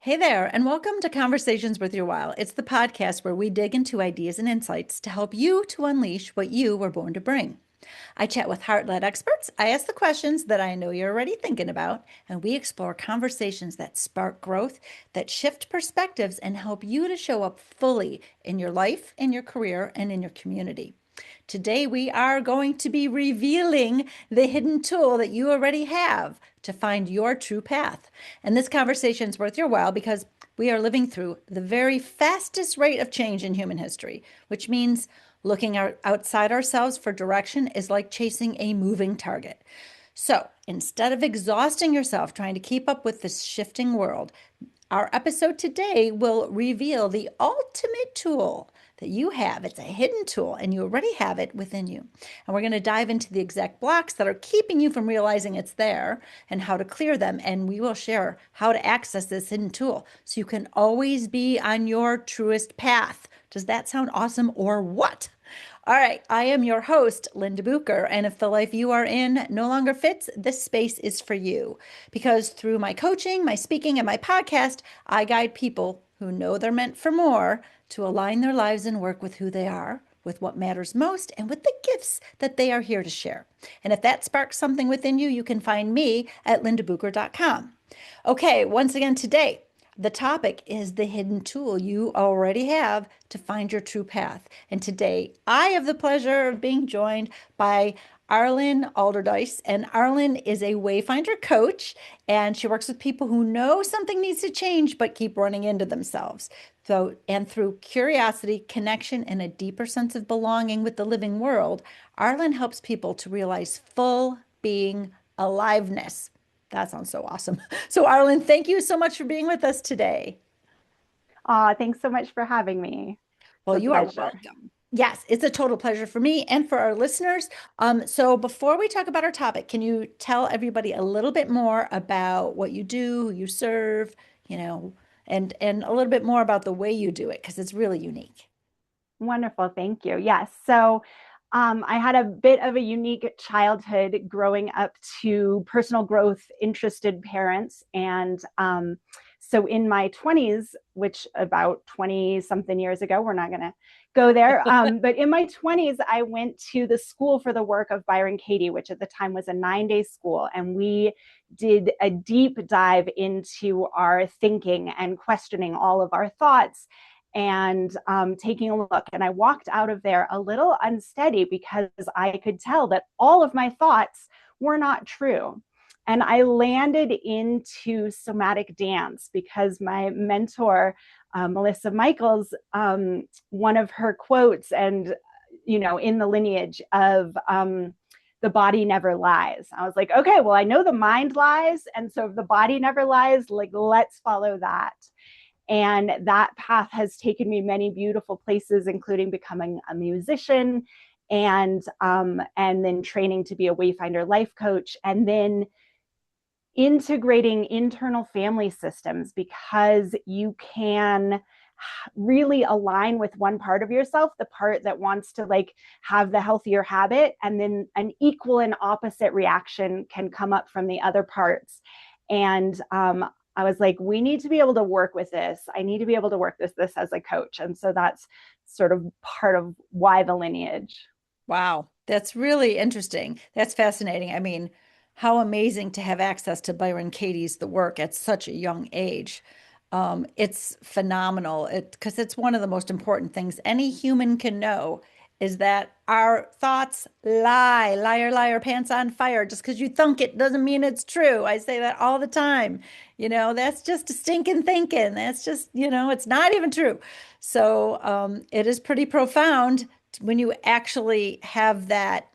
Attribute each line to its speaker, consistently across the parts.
Speaker 1: Hey there, and welcome to Conversations with Your Wow. It's the podcast where we dig into ideas and insights to help you to unleash what you were born to bring. I chat with heart-led experts, I ask the questions that I know you're already thinking about, and we explore conversations that spark growth, that shift perspectives, and help you to show up fully in your life, in your career, and in your community. Today, we are going to be revealing the hidden tool that you already have to find your true path. And this conversation is worth your while because we are living through the very fastest rate of change in human history, which means looking outside ourselves for direction is like chasing a moving target. So instead of exhausting yourself trying to keep up with this shifting world, our episode today will reveal the ultimate tool that you have. It's a hidden tool, and you already have it within you. And we're going to dive into the exact blocks that are keeping you from realizing it's there and how to clear them. And we will share how to access this hidden tool so you can always be on your truest path. Does that sound awesome or what? All right, I am your host, Linda Bucher, and if the life you are in no longer fits, this space is for you. Because through my coaching, my speaking, and my podcast, I guide people who know they're meant for more to align their lives and work with who they are, with what matters most, and with the gifts that they are here to share. And if that sparks something within you, you can find me at lindabucher.com. Okay, once again today, the topic is the hidden tool you already have to find your true path. And today I have the pleasure of being joined by Arlyn Alderdice. And Arlyn is a Wayfinder coach, and she works with people who know something needs to change but keep running into themselves. And through curiosity, connection, and a deeper sense of belonging with the living world, Arlyn helps people to realize full being aliveness. That sounds so awesome. So, Arlyn, thank you so much for being with us today.
Speaker 2: Thanks so much for having me.
Speaker 1: Well,
Speaker 2: It's a
Speaker 1: you are
Speaker 2: pleasure.
Speaker 1: welcome. Yes, it's a total pleasure for me and for our listeners. So before we talk about our topic, can you tell everybody a little bit more about what you do, who you serve, and a little bit more about the way you do it, because it's really unique.
Speaker 2: Wonderful. Thank you. Yes. So I had a bit of a unique childhood growing up to personal growth interested parents. And so in my 20s, which about 20 something years ago, we're not going to go there. But in my 20s, I went to the School for the Work of Byron Katie, which at the time was a 9-day school. And we did a deep dive into our thinking and questioning all of our thoughts and taking a look. And I walked out of there a little unsteady because I could tell that all of my thoughts were not true. And I landed into somatic dance because my mentor, Melissa Michaels, one of her quotes, and in the lineage of the body never lies. I was like, okay, well, I know the mind lies. And so if the body never lies, like, let's follow that. And that path has taken me many beautiful places, including becoming a musician and then training to be a Wayfinder Life Coach, and then integrating internal family systems, because you can really align with one part of yourself, the part that wants to have the healthier habit, and then an equal and opposite reaction can come up from the other parts. And I was like, we need to be able to work with this. I need to be able to work with this as a coach. And so that's sort of part of why the lineage.
Speaker 1: Wow, that's really interesting. That's fascinating. I mean, how amazing to have access to Byron Katie's the work at such a young age. It's phenomenal. Because it's one of the most important things any human can know is that our thoughts lie, liar, liar, pants on fire. Just because you think it doesn't mean it's true. I say that all the time. That's just a stinking thinking. That's just, it's not even true. So it is pretty profound when you actually have that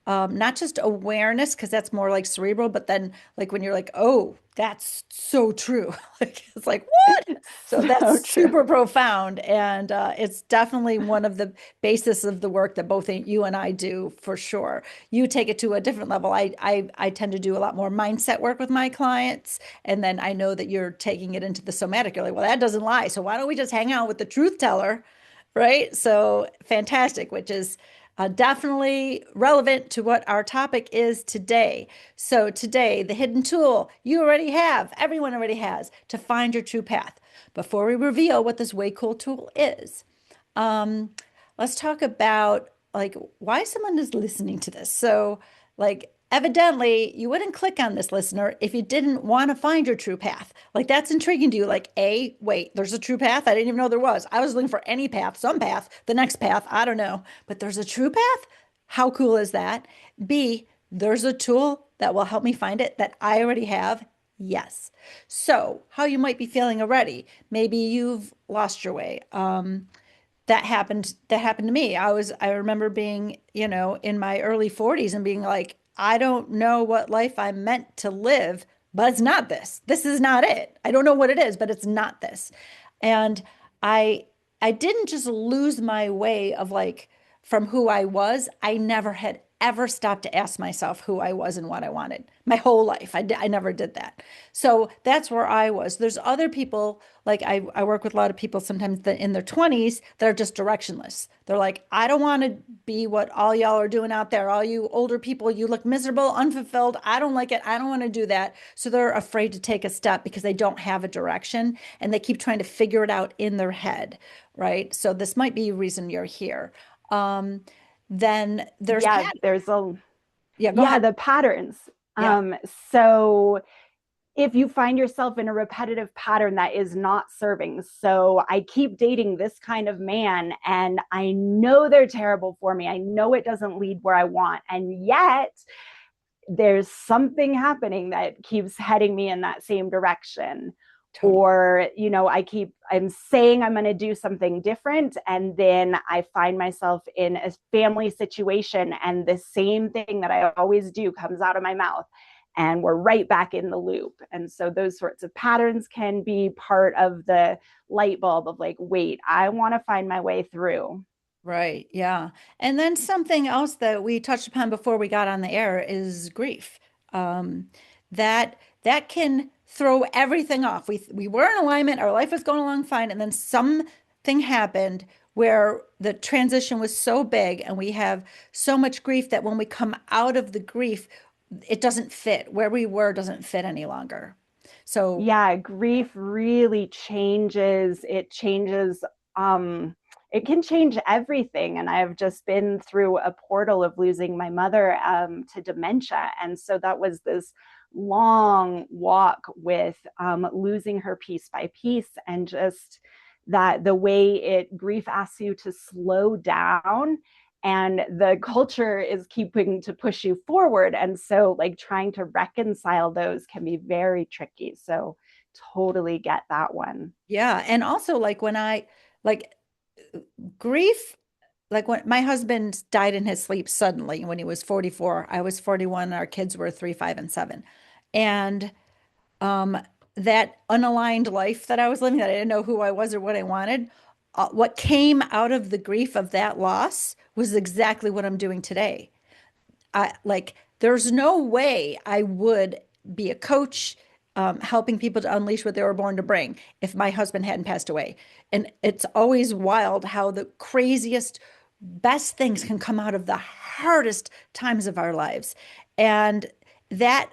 Speaker 1: not just awareness, because that's more like cerebral, but then like when you're like, oh, that's so true. Like it's like, what? So
Speaker 2: So
Speaker 1: that's
Speaker 2: true.
Speaker 1: super profound. And it's definitely one of the basis of the work that both you and I do for sure. You take it to a different level. I tend to do a lot more mindset work with my clients. And then I know that you're taking it into the somatic. You're like, well, that doesn't lie. So why don't we just hang out with the truth teller? Right. So fantastic, which is Definitely relevant to what our topic is today. So, today, the hidden tool you already have, everyone already has, to find your true path. Before we reveal what this way cool tool is, um, let's talk about like why someone is listening to this. So, like, evidently, you wouldn't click on this listener if you didn't want to find your true path. Like, that's intriguing to you. Like, A, wait, there's a true path? I didn't even know there was. I was looking for any path, some path, the next path. I don't know. But there's a true path? How cool is that? B, there's a tool that will help me find it that I already have. Yes. So, how you might be feeling already. Maybe you've lost your way. That happened to me. I remember being, in my early 40s and being like, I don't know what life I'm meant to live, but it's not this. This is not it. I don't know what it is, but it's not this. And I I didn't just lose my way of like from who I was. I never had ever stopped to ask myself who I was and what I wanted my whole life. I never did that. So that's where I was. There's other people, like I work with a lot of people sometimes that in their 20s that are just directionless. They're like, I don't want to be what all y'all are doing out there. All you older people, you look miserable, unfulfilled. I don't like it. I don't want to do that. So they're afraid to take a step because they don't have a direction and they keep trying to figure it out in their head, right? So this might be a reason you're here. Um, then there's
Speaker 2: Yeah,
Speaker 1: Pat.
Speaker 2: there's a
Speaker 1: Yeah, go
Speaker 2: yeah,
Speaker 1: ahead.
Speaker 2: the patterns.
Speaker 1: Yeah.
Speaker 2: So if you find yourself in a repetitive pattern that is not serving, so I keep dating this kind of man and I know they're terrible for me. I know it doesn't lead where I want. And yet there's something happening that keeps heading me in that same direction.
Speaker 1: Totally.
Speaker 2: Or, I'm saying I'm going to do something different. And then I find myself in a family situation and the same thing that I always do comes out of my mouth. And we're right back in the loop. And so those sorts of patterns can be part of the light bulb of like, wait, I want to find my way through.
Speaker 1: Right. Yeah. And then something else that we touched upon before we got on the air is grief. Um, that can throw everything off. We were in alignment, our life was going along fine, and then something happened where the transition was so big and we have so much grief that when we come out of the grief, it doesn't fit. Where we were doesn't fit any longer. So
Speaker 2: Yeah, grief really changes. Um, it can change everything. And I've just been through a portal of losing my mother to dementia. And so that was this long walk with losing her piece by piece and just that the way it grief asks you to slow down and the culture is keeping to push you forward, and so like trying to reconcile those can be very tricky. So totally get that one.
Speaker 1: yeah. And also like when I like grief, like when my husband died in his sleep suddenly when he was 44, I was 41, our kids were 3, 5, and 7. And um, that unaligned life that I was living, that I didn't know who I was or what I wanted, what came out of the grief of that loss was exactly what I'm doing today. There's no way I would be a coach, helping people to unleash what they were born to bring if my husband hadn't passed away. And it's always wild how the craziest, best things can come out of the hardest times of our lives. And that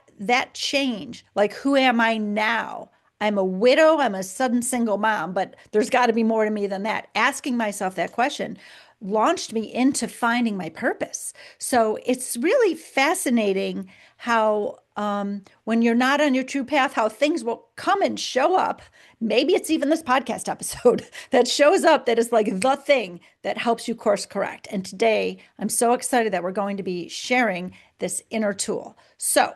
Speaker 1: change, like who am I now? I'm a widow, I'm a sudden single mom, but there's got to be more to me than that. Asking myself that question launched me into finding my purpose. So it's really fascinating how, when you're not on your true path, how things will come and show up. Maybe it's even this podcast episode that shows up that is like the thing that helps you course correct. And today, I'm so excited that we're going to be sharing this inner tool. So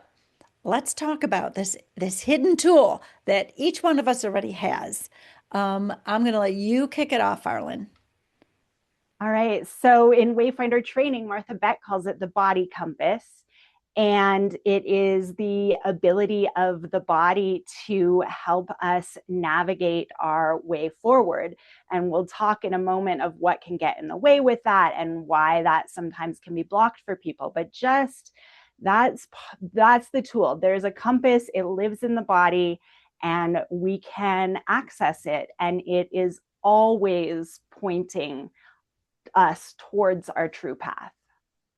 Speaker 1: let's talk about this hidden tool that each one of us already has. I'm going to let you kick it off, Arlyn.
Speaker 2: All right. So in Wayfinder training, Martha Beck calls it the body compass. And it is the ability of the body to help us navigate our way forward. And we'll talk in a moment of what can get in the way with that and why that sometimes can be blocked for people. But just that's the tool. There's a compass, it lives in the body, and we can access it. And it is always pointing us towards our true path.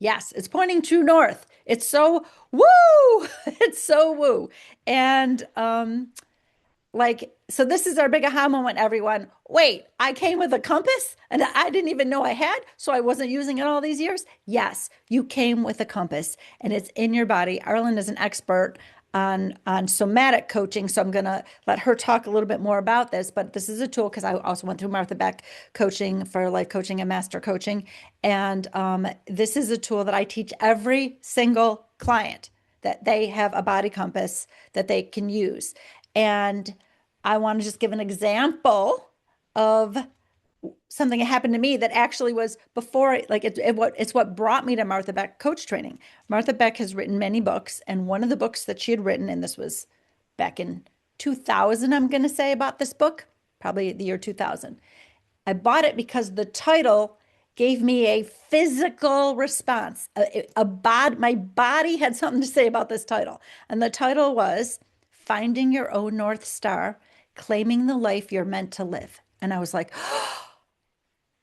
Speaker 1: Yes, it's pointing true north. It's so woo. It's so woo. And so this is our big aha moment, everyone. Wait, I came with a compass and I didn't even know I had, so I wasn't using it all these years. Yes, you came with a compass and it's in your body. Arlyn is an expert on somatic coaching, so I'm gonna let her talk a little bit more about this. But this is a tool because I also went through Martha Beck coaching for life coaching and master coaching, and this is a tool that I teach every single client that they have a body compass that they can use. And I want to just give an example of something that happened to me that actually was before, like it's what brought me to Martha Beck coach training. Martha Beck has written many books, and one of the books that she had written, and this was back in 2000, I'm going to say about this book, probably the year 2000. I bought it because the title gave me a physical response. My body had something to say about this title. And the title was Finding Your Own North Star, Claiming the Life You're Meant to Live. And I was like, oh,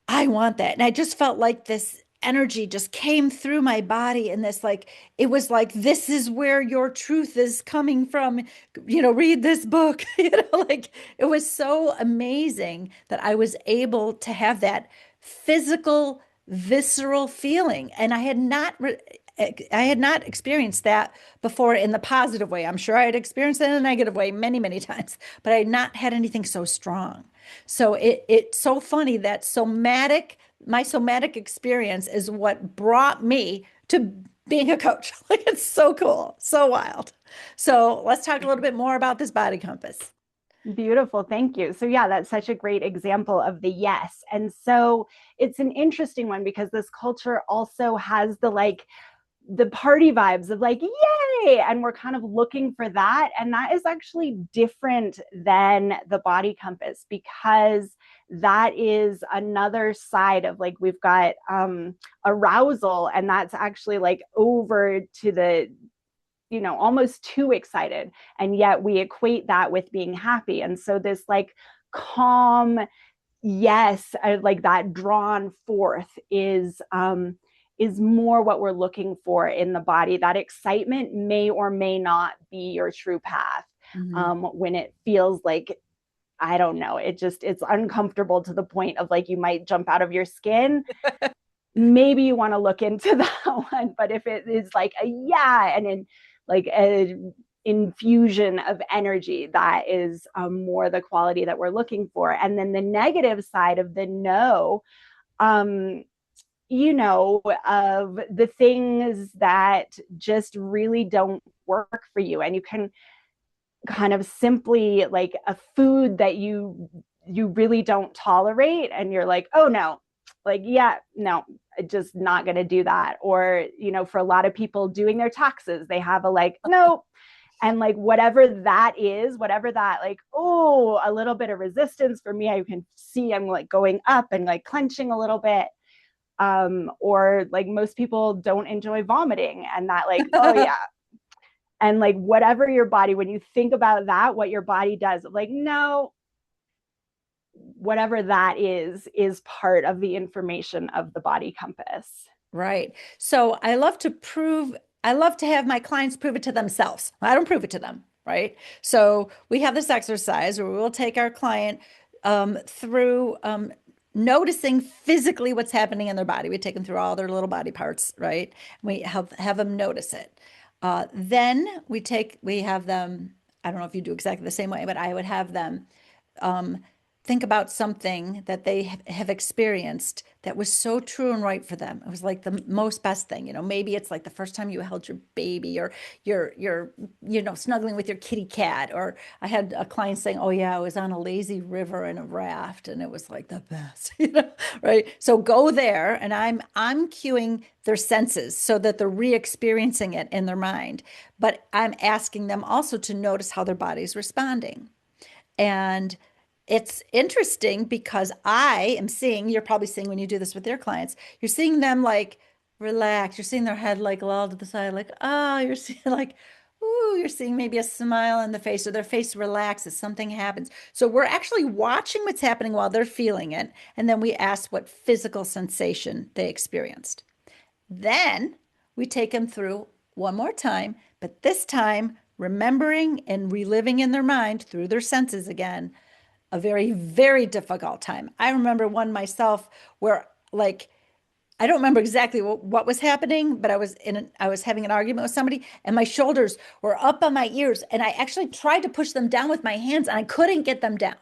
Speaker 1: I want that. And I just felt like this energy just came through my body and this like it was like this is where your truth is coming from, read this book. Like it was so amazing that I was able to have that physical visceral feeling, and I had not experienced that before in the positive way. I'm sure I had experienced it in a negative way many, many times, but I had not had anything so strong. So it's so funny that my somatic experience is what brought me to being a coach. Like it's so cool, so wild. So let's talk a little bit more about this body compass.
Speaker 2: Beautiful. Thank you. So, yeah, that's such a great example of the yes. And so it's an interesting one because this culture also has the party vibes of like, yay. And we're kind of looking for that. And that is actually different than the body compass because that is another side of like, we've got arousal. And that's actually like over to the almost too excited. And yet we equate that with being happy. And so this like calm, yes, like that drawn forth is more what we're looking for in the body. That excitement may or may not be your true path. When it feels like, I don't know, it's uncomfortable to the point of like you might jump out of your skin. Maybe you want to look into that one. But if it is like a yeah, and in like a infusion of energy, that is more the quality that we're looking for. And then the negative side of the no, of the things that just really don't work for you. And you can kind of simply like a food that you really don't tolerate, and you're like, oh no, like, yeah, no, just not going to do that. Or, for a lot of people doing their taxes, they have a like, no. And like, whatever that is, whatever that like, oh, a little bit of resistance for me, I can see I'm like going up and like clenching a little bit. Or like most people don't enjoy vomiting, and that like, oh yeah. And like, whatever your body, when you think about that, what your body does, like, no, whatever that is part of the information of the body compass.
Speaker 1: Right. So I love to have my clients prove it to themselves. I don't prove it to them, right? So we have this exercise where we will take our client through noticing physically what's happening in their body. We take them through all their little body parts, right? We have them notice it. Then we have them, I don't know if you do exactly the same way, but I would have them um, think about something that they have experienced that was so true and right for them. It was like the most best thing. Maybe it's like the first time you held your baby, or you're snuggling with your kitty cat. Or I had a client saying, oh yeah, I was on a lazy river in a raft and it was like the best, right? So go there, and I'm cueing their senses so that they're re-experiencing it in their mind. But I'm asking them also to notice how their body's responding. And it's interesting because I am seeing, you're probably seeing when you do this with your clients, you're seeing them like relax. You're seeing their head like lulled to the side, like, oh, you're seeing like, ooh, you're seeing maybe a smile on the face, or their face relaxes, something happens. So we're actually watching what's happening while they're feeling it. And then we ask what physical sensation they experienced. Then we take them through one more time, but this time remembering and reliving in their mind through their senses again, a very, very difficult time. I remember one myself where like I don't remember exactly what was happening, but I was having an argument with somebody and my shoulders were up on my ears and I actually tried to push them down with my hands and I couldn't get them down.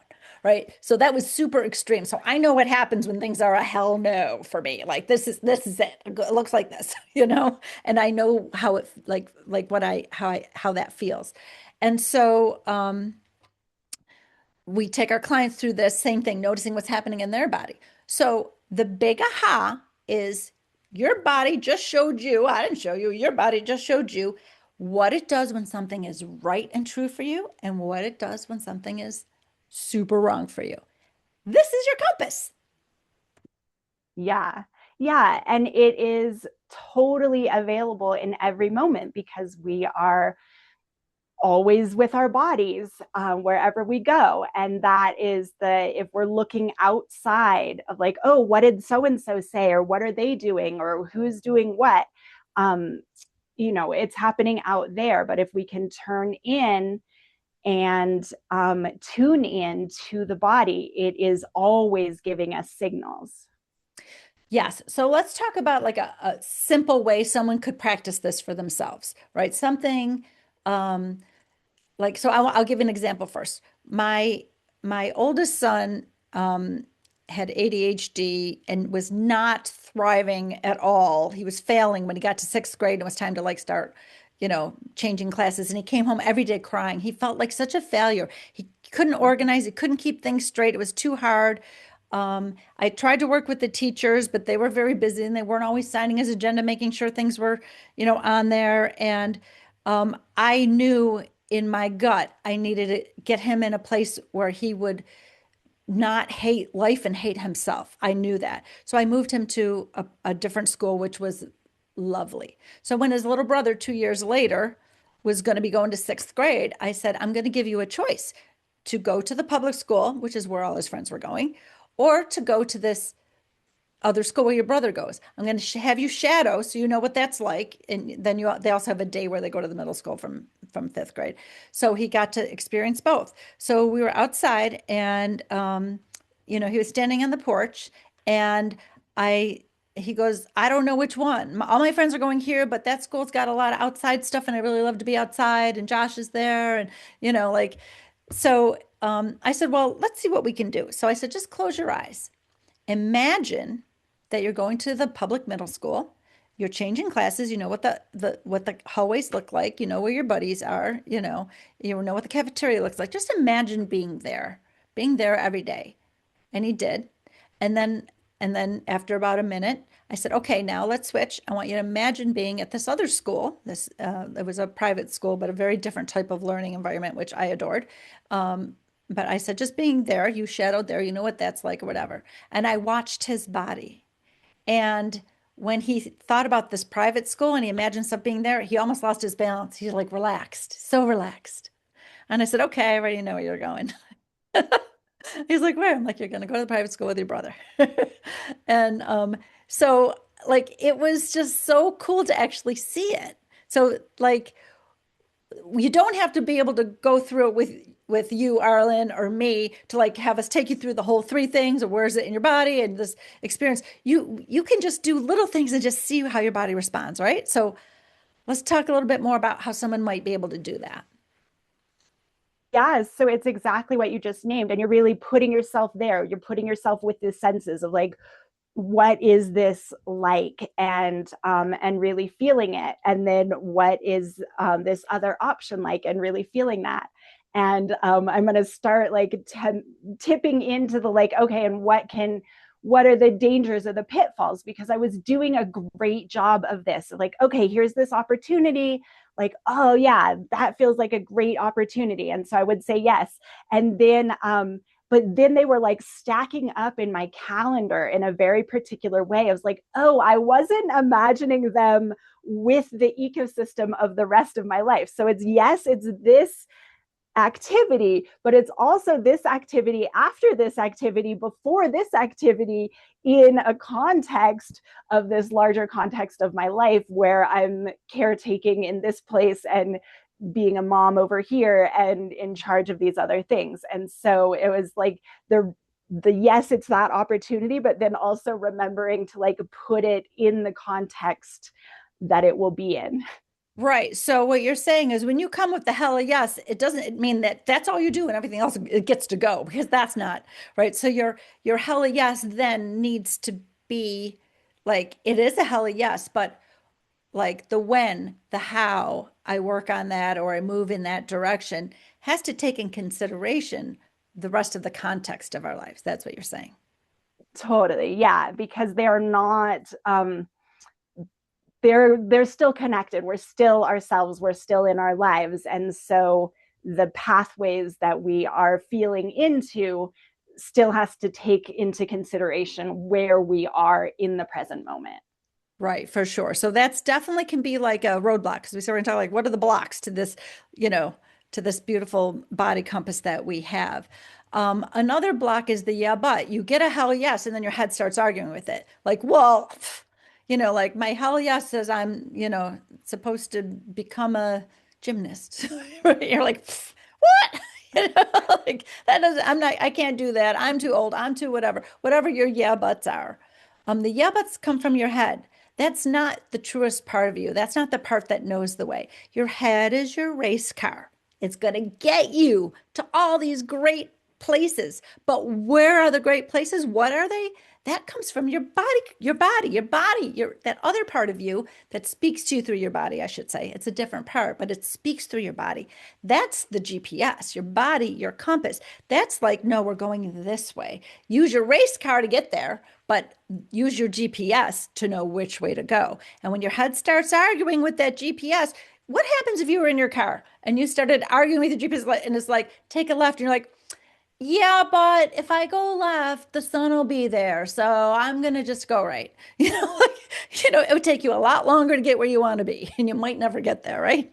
Speaker 1: Right. So that was super extreme. So I know what happens when things are a hell no for me. Like this is it. It looks like this, and I know how it like what how that feels. And so we take our clients through this same thing, noticing what's happening in their body. So the big aha is your body just showed you, I didn't show you, your body just showed you what it does when something is right and true for you and what it does when something is super wrong for you. This is your compass.
Speaker 2: Yeah. Yeah. And it is totally available in every moment because we are always with our bodies wherever we go. And that is if we're looking outside of like, oh, what did so and so say? Or what are they doing? Or who's doing what? Um, it's happening out there. But if we can turn in and tune in to the body, it is always giving us signals.
Speaker 1: Yes. So let's talk about like a simple way someone could practice this for themselves, right? Something um, like, so I'll give an example first. My oldest son had ADHD and was not thriving at all. He was failing when he got to sixth grade and it was time to like start, changing classes. And he came home every day crying. He felt like such a failure. He couldn't organize. He couldn't keep things straight. It was too hard. I tried to work with the teachers, but they were very busy and they weren't always signing his agenda, making sure things were, on there. And I knew in my gut I needed to get him in a place where he would not hate life and hate himself. I knew that. So I moved him to a different school, which was lovely. So when his little brother 2 years later was going to be going to sixth grade, I said, I'm going to give you a choice to go to the public school, which is where all his friends were going, or to go to this other school where your brother goes. I'm going to have you shadow so you know what that's like. And then they also have a day where they go to the middle school from fifth grade. So he got to experience both. So we were outside and he was standing on the porch and he goes, I don't know which one. All my friends are going here, but that school's got a lot of outside stuff and I really love to be outside and Josh is there and like so I said, well, let's see what we can do. So I said, just close your eyes. Imagine that you're going to the public middle school. You're changing classes. You know what the hallways look like. You know where your buddies are. You know what the cafeteria looks like. Just imagine being there every day. And he did. And then after about a minute, I said, okay, now let's switch. I want you to imagine being at this other school. It was a private school, but a very different type of learning environment, which I adored. But I said, just being there, you shadowed there, you know what that's like or whatever. And I watched his body. And when he thought about this private school and he imagined stuff being there, he almost lost his balance. He's like relaxed, so relaxed. And I said, okay, I already know where you're going. He's like, where? I'm like, you're going to go to the private school with your brother. And so like, it was just so cool to actually see it. So like, you don't have to be able to go through it with you, Arlyn, or me to like have us take you through the whole three things or where is it in your body and this experience. You can just do little things and just see how your body responds, right? So let's talk a little bit more about how someone might be able to do that.
Speaker 2: Yes, so it's exactly what you just named, and you're really putting yourself there. You're putting yourself with the senses of like, what is this like, and really feeling it, and then what is this other option like, and really feeling that. And I'm going to start like tipping into the like, okay, and what are the dangers or the pitfalls? Because I was doing a great job of this. Like, okay, here's this opportunity. Like, oh yeah, that feels like a great opportunity. And so I would say yes. And then, but then they were like stacking up in my calendar in a very particular way. I was like, oh, I wasn't imagining them with the ecosystem of the rest of my life. So it's yes, it's this activity, but it's also this activity after this activity, before this activity, in a context of this larger context of my life where I'm caretaking in this place and being a mom over here and in charge of these other things. And so it was like the yes, it's that opportunity, but then also remembering to like put it in the context that it will be in.
Speaker 1: Right. So what you're saying is when you come with the hell yes, it doesn't mean that that's all you do and everything else it gets to go because that's not right. So your hell yes then needs to be like it is a hell yes, but like the when, the how I work on that or I move in that direction has to take in consideration the rest of the context of our lives. That's what you're saying.
Speaker 2: Totally. Yeah, because they're not they're still connected. We're still ourselves, we're still in our lives. And so the pathways that we are feeling into still has to take into consideration where we are in the present moment.
Speaker 1: Right, for sure. So that's definitely can be like a roadblock because we started talking like what are the blocks to this, you know, to this beautiful body compass that we have. Another block is the yeah, but you get a hell yes, and then your head starts arguing with it. Like, well, like my hell yes says I'm, supposed to become a gymnast. You're like, what? Like that doesn't, I can't do that. I'm too old. I'm too whatever your yeah buts are. The yeah buts come from your head. That's not the truest part of you. That's not the part that knows the way. Your head is your race car. It's going to get you to all these great places. But where are the great places? What are they? That comes from that other part of you that speaks to you through your body, I should say. It's a different part, but it speaks through your body. That's the GPS, your body, your compass. That's like, no, we're going this way. Use your race car to get there, but use your GPS to know which way to go. And when your head starts arguing with that GPS, what happens if you were in your car and you started arguing with the GPS and it's like, take a left, and you're like, yeah, but if I go left, the sun will be there. So I'm gonna just go right. It would take you a lot longer to get where you want to be, and you might never get there, right?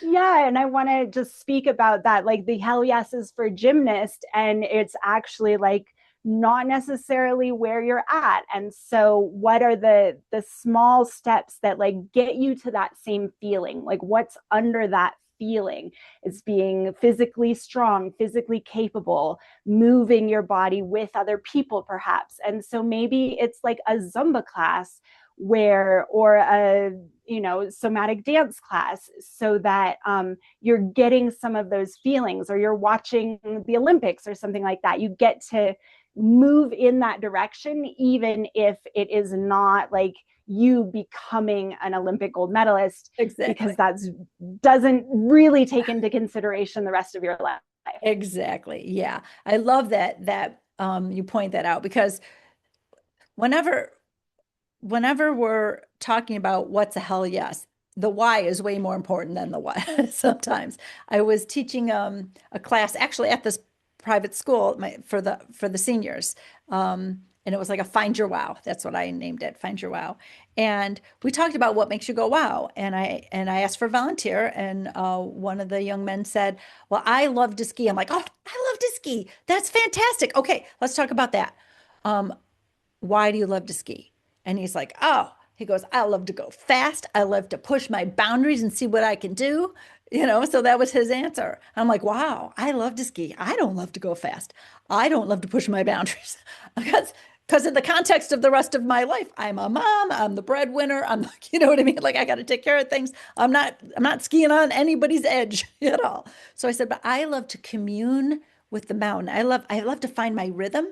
Speaker 2: Yeah, and I want to just speak about that. Like the hell yes is for gymnast, and it's actually like not necessarily where you're at. And so what are the small steps that like get you to that same feeling? Like what's under that feeling? It's being physically strong, physically capable, moving your body with other people perhaps. And so maybe it's like a Zumba class where, or a somatic dance class, so that you're getting some of those feelings, or you're watching the Olympics or something like that. You get to move in that direction, even if it is not like you becoming an Olympic gold medalist,
Speaker 1: Exactly.
Speaker 2: because that doesn't really take into consideration the rest of your life.
Speaker 1: Exactly. Yeah. I love that you point that out because whenever whenever we're talking about what's a hell yes, the why is way more important than the what sometimes. I was teaching a class actually at this private school for the seniors. And it was like a find your wow. That's what I named it, find your wow. And we talked about what makes you go wow. And I asked for a volunteer, and one of the young men said, "Well, I love to ski." I'm like, "Oh, I love to ski. That's fantastic. Okay, let's talk about that. Um, why do you love to ski?" And he's like, "Oh," he goes, "I love to go fast. I love to push my boundaries and see what I can do." So that was his answer. I'm like, wow, I love to ski. I don't love to go fast. I don't love to push my boundaries because in the context of the rest of my life, I'm a mom, I'm the breadwinner, I'm like, you know what I mean? Like I got to take care of things. I'm not skiing on anybody's edge at all. So I said, but I love to commune with the mountain. I love to find my rhythm.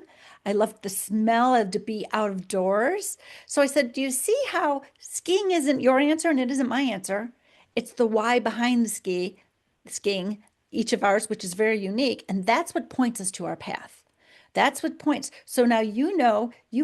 Speaker 1: I love the smell of to be out of doors. So I said, do you see how skiing isn't your answer and it isn't my answer? It's the why behind skiing, each of ours, which is very unique. And that's what points us to our path. That's what points. So now you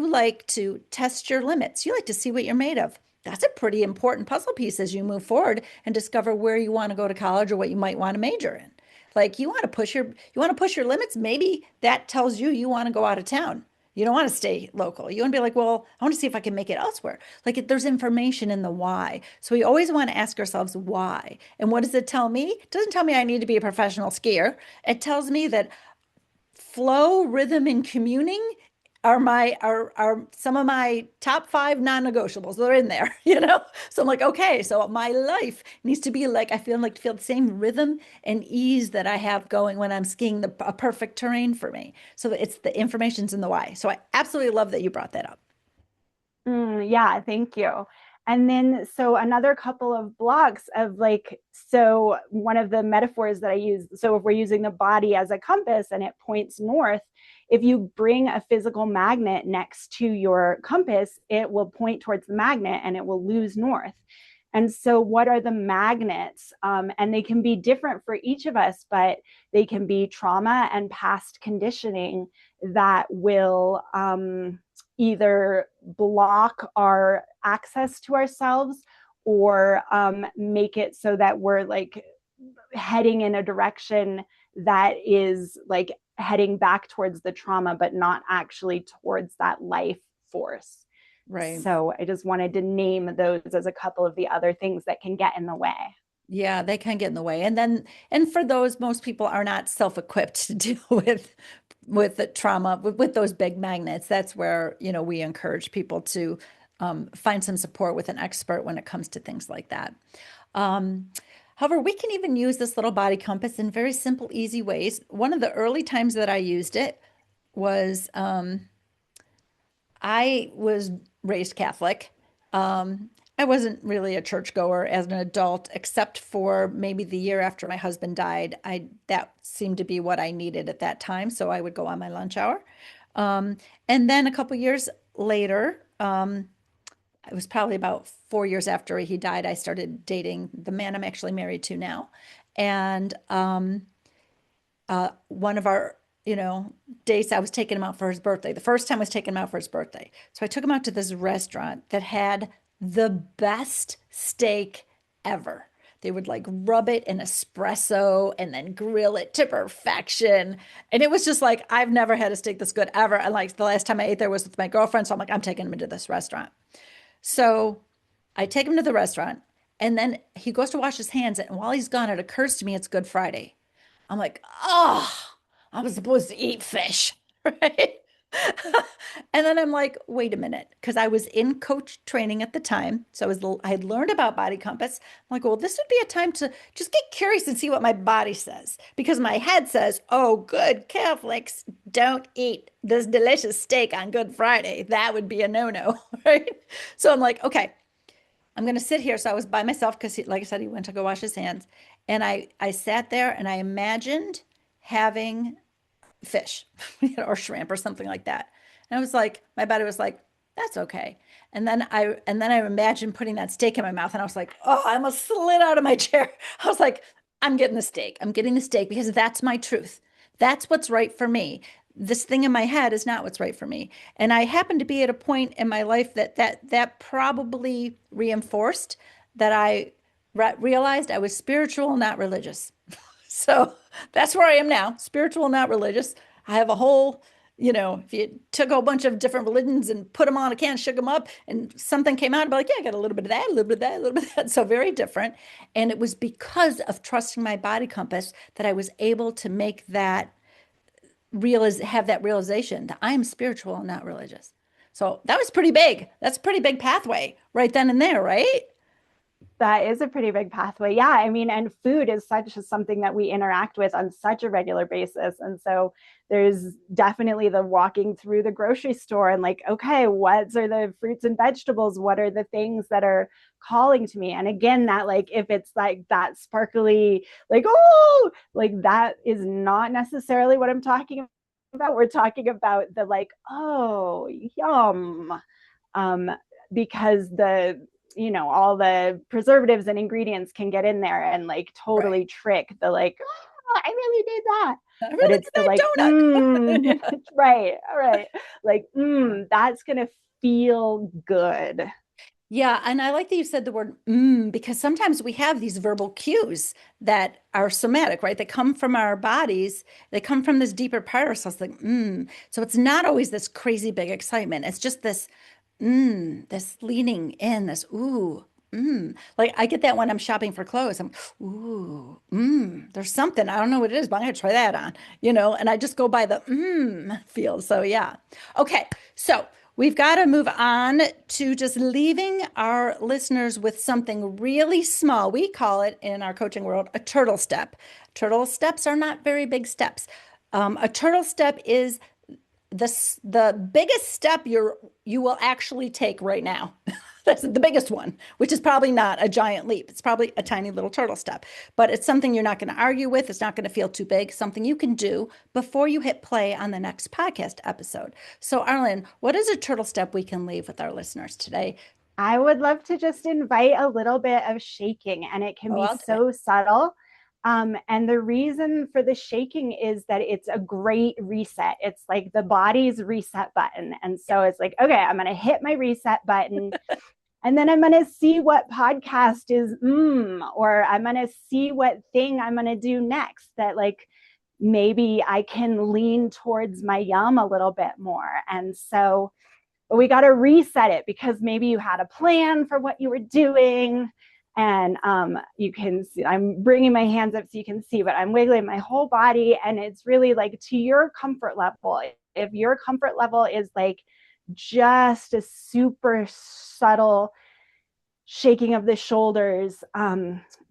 Speaker 1: like to test your limits. You like to see what you're made of. That's a pretty important puzzle piece as you move forward and discover where you want to go to college or what you might want to major in. Like you want to push your limits. Maybe that tells you want to go out of town. You don't want to stay local. You want to be like, well, I want to see if I can make it elsewhere. Like there's information in the why. So we always want to ask ourselves why. And what does it tell me? It doesn't tell me I need to be a professional skier. It tells me that flow, rhythm, and communing are some of my top five non-negotiables. They're in there, you know? So I'm like, okay, so my life needs to be like, I feel the same rhythm and ease that I have going when I'm skiing a perfect terrain for me. So it's the information's in the why. So I absolutely love that you brought that up.
Speaker 2: Yeah, thank you. And then, so another couple of blocks of like, so one of the metaphors that I use, so if we're using the body as a compass and it points north, if you bring a physical magnet next to your compass, it will point towards the magnet and it will lose north. And so, what are the magnets? And they can be different for each of us, but they can be trauma and past conditioning that will either block our access to ourselves or make it so that we're like heading in a direction that is like heading back towards the trauma, but not actually towards that life force.
Speaker 1: Right.
Speaker 2: So I just wanted to name those as a couple of the other things that can get in the way.
Speaker 1: Yeah, they can get in the way. And for those, most people are not self-equipped to deal with the trauma, with those big magnets. That's where, we encourage people to find some support with an expert when it comes to things like that. However, we can even use this little body compass in very simple, easy ways. One of the early times that I used it was I was raised Catholic. I wasn't really a churchgoer as an adult, except for maybe the year after my husband died. That seemed to be what I needed at that time, so I would go on my lunch hour. And then a couple years later, it was probably about 4 years after he died, I started dating the man I'm actually married to now. And one of our dates, I was taking him out for his birthday. The first time I was taking him out for his birthday. So I took him out to this restaurant that had the best steak ever. They would like rub it in espresso and then grill it to perfection. And it was just like, I've never had a steak this good ever. And like the last time I ate there was with my girlfriend. So I'm like, I'm taking him into this restaurant. So I take him to the restaurant and then he goes to wash his hands. And while he's gone, it occurs to me it's Good Friday. I'm like, oh, I was supposed to eat fish, right? And then I'm like, wait a minute, because I was in coach training at the time. So I had learned about body compass. I'm like, well, this would be a time to just get curious and see what my body says. Because my head says, oh, good Catholics don't eat this delicious steak on Good Friday. That would be a no-no, right? So I'm like, okay, I'm going to sit here. So I was by myself because, like I said, he went to go wash his hands. And I sat there and I imagined having fish or shrimp or something like that. And I was like, my body was like, that's okay. And then I imagined putting that steak in my mouth and I was like, oh, I almost slid out of my chair. I was like, I'm getting the steak. I'm getting the steak because that's my truth. That's what's right for me. This thing in my head is not what's right for me. And I happened to be at a point in my life that probably reinforced that I realized I was spiritual, not religious. So that's where I am now, spiritual, not religious. I have a whole, if you took a whole bunch of different religions and put them on a can, shook them up, and something came out, I'd be like, yeah, I got a little bit of that, a little bit of that, a little bit of that. So very different. And it was because of trusting my body compass that I was able to make that have that realization that I am spiritual and not religious. So that was pretty big. That's a pretty big pathway right then and there, right?
Speaker 2: That is a pretty big pathway. Yeah. I mean, and food is something that we interact with on such a regular basis. And so there's definitely the walking through the grocery store and like, okay, what are the fruits and vegetables? What are the things that are calling to me? And again, that like, if it's like that sparkly, like, oh, like that is not necessarily what I'm talking about. We're talking about the like, oh, yum. Because all the preservatives and ingredients can get in there and like totally
Speaker 1: Right.
Speaker 2: trick the like, oh, I really did that.
Speaker 1: I
Speaker 2: But
Speaker 1: really
Speaker 2: it's
Speaker 1: did
Speaker 2: the
Speaker 1: that
Speaker 2: like,
Speaker 1: donut. Yeah.
Speaker 2: right, all right. Like, that's going to feel good.
Speaker 1: Yeah, and I like that you said the word because sometimes we have these verbal cues that are somatic, right? That come from our bodies. They come from this deeper part of ourselves, like So it's not always this crazy big excitement. It's just this this leaning in, this Like I get that when I'm shopping for clothes. I'm there's something. I don't know what it is, but I'm gonna try that on, and I just go by the feel. So yeah. Okay, so we've got to move on to just leaving our listeners with something really small. We call it in our coaching world a turtle step. Turtle steps are not very big steps. A turtle step is the biggest step you will actually take right now. That's the biggest one, which is probably not a giant leap. It's probably a tiny little turtle step, but it's something you're not going to argue with. It's not going to feel too big, something you can do before you hit play on the next podcast episode. So, Arlyn, what is a turtle step we can leave with our listeners today?
Speaker 2: I would love to just invite a little bit of shaking, and it can
Speaker 1: Oh,
Speaker 2: be
Speaker 1: I'll do it.
Speaker 2: so subtle. And the reason for the shaking is that it's a great reset. It's like the body's reset button. And so it's like, okay, I'm going to hit my reset button. And then I'm going to see what podcast is, or I'm going to see what thing I'm going to do next that, like, maybe I can lean towards my yum a little bit more. And so, but we got to reset it because maybe you had a plan for what you were doing. And you can see, I'm bringing my hands up so you can see, but I'm wiggling my whole body. And it's really like to your comfort level. If your comfort level is like just a super subtle shaking of the shoulders,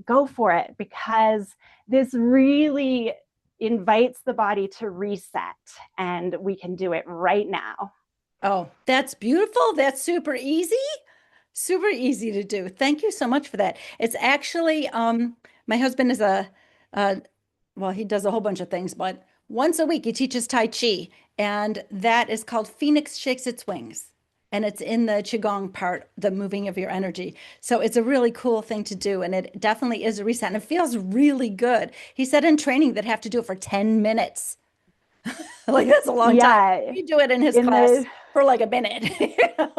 Speaker 2: go for it, because this really invites the body to reset, and we can do it right now.
Speaker 1: Oh, that's beautiful. That's super easy. Super easy to do. Thank you so much for that. It's actually, my husband is uh, well, he does a whole bunch of things, but once a week he teaches Tai Chi, and that is called Phoenix Shakes Its Wings. And it's in the Qigong part, the moving of your energy. So it's a really cool thing to do. And it definitely is a reset. And it feels really good. He said in training that have to do it for 10 minutes. Like that's a long time.
Speaker 2: Yeah,
Speaker 1: We do it in his
Speaker 2: in the
Speaker 1: class for like a minute,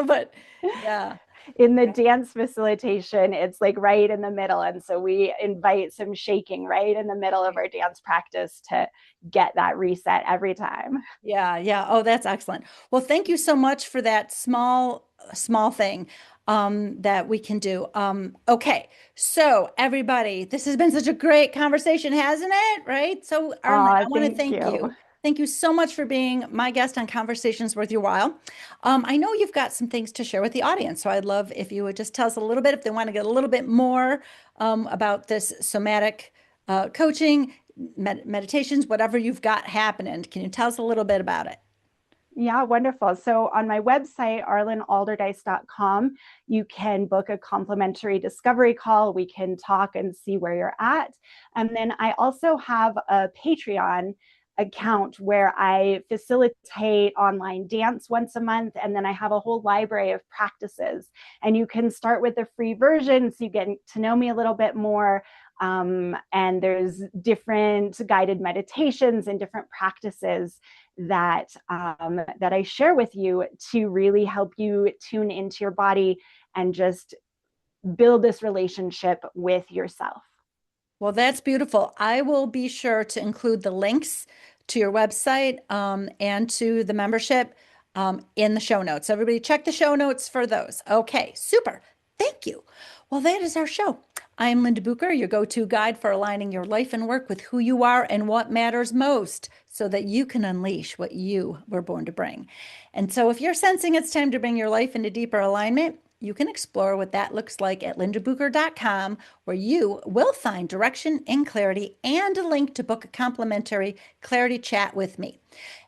Speaker 1: but yeah.
Speaker 2: in the dance facilitation, it's like right in the middle. And so we invite some shaking right in the middle of our dance practice to get that reset every time.
Speaker 1: Yeah, yeah. Oh, that's excellent. Well, thank you so much for that small thing that we can do. Okay, so everybody, this has been such a great conversation, hasn't it? Right? So, Arlyn, I want to
Speaker 2: Thank
Speaker 1: thank
Speaker 2: you.
Speaker 1: you. Thank you so much for being my guest on Conversations Worth Your While. I know you've got some things to share with the audience, so I'd love if you would just tell us a little bit if they want to get a little bit more about this somatic coaching meditations, whatever you've got happening. Can you tell us a little bit about it?
Speaker 2: Yeah, wonderful. So on my website, arlynalderdice.com, you can book a complimentary discovery call. We can talk and see where you're at. And then I also have a Patreon account where I facilitate online dance once a month. And then I have a whole library of practices. And you can start with the free version so you get to know me a little bit more. And there's different guided meditations and different practices that that I share with you to really help you tune into your body and just build this relationship with yourself.
Speaker 1: Well, that's beautiful. I will be sure to include the links to your website and to the membership in the show notes. Everybody check the show notes for those. Okay, super. Thank you. Well, that is our show. I'm Linda Bucher, your go-to guide for aligning your life and work with who you are and what matters most so that you can unleash what you were born to bring. And so if you're sensing it's time to bring your life into deeper alignment, you can explore what that looks like at lindabucher.com, where you will find direction and clarity and a link to book a complimentary clarity chat with me.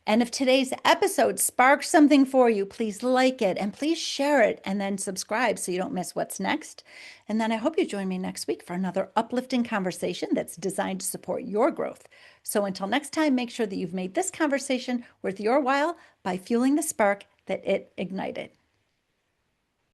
Speaker 1: And if today's episode sparked something for you, please like it and please share it and then subscribe so you don't miss what's next. And then I hope you join me next week for another uplifting conversation that's designed to support your growth. So until next time, make sure that you've made this conversation worth your while by fueling the spark that it ignited.